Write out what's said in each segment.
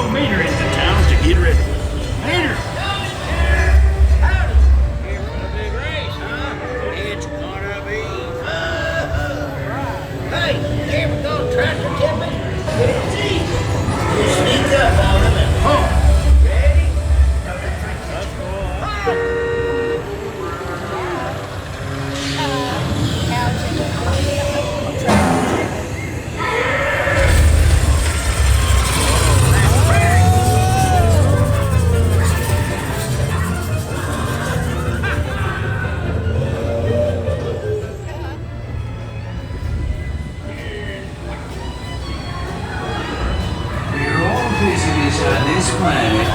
throw Mater into town to get rid of it. Mater! Here for the big race, huh? It's gonna be Hey, here we go, tractor tipping. It's easy. You sneak up on him and home. Ready? That's cool. We're all visitors on this planet.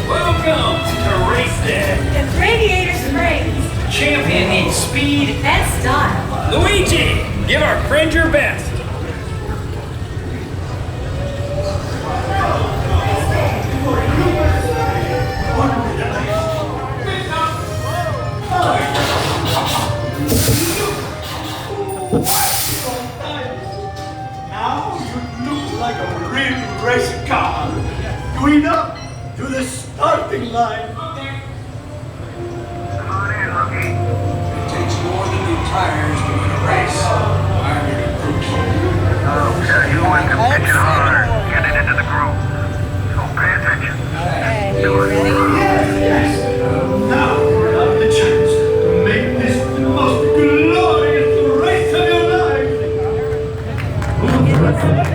Welcome to Race Day. The Radiator Springs. Champion needs speed. And style. Luigi, give our friend your best. Now you look like a real race car. Green up to the starting line. It takes more than new tires to win a race. I'm here to prove it. Okay, you want to pitch it hard. Get it into the groove. So pay attention. Okay, you ready? Now you have the chance to make this the most glorious race of your life. Congratulations.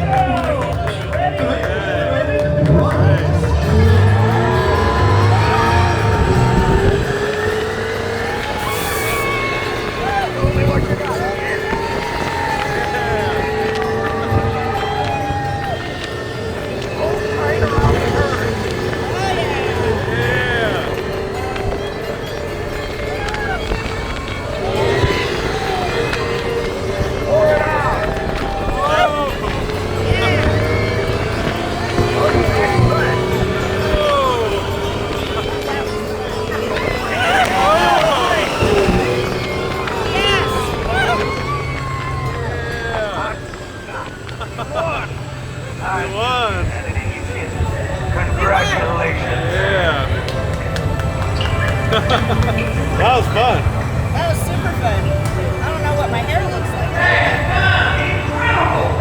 That was fun. That was super fun. I don't know what my hair looks like. Incredible.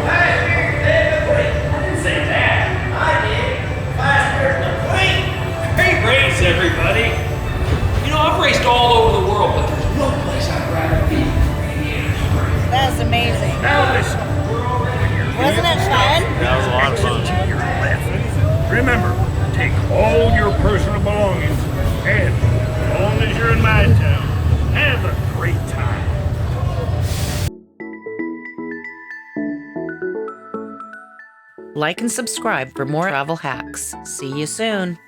Say that. I did. Faster than the queen. Great race, everybody. You know, I've raced all over the world, but there's no place I'd rather be than Radiator Springs. That was amazing. Now listen. Wasn't it fun? That was a lot of fun. Remember, take all your personal belongings, and as long as you're in my town, have a great time. Like and subscribe for more travel hacks. See you soon.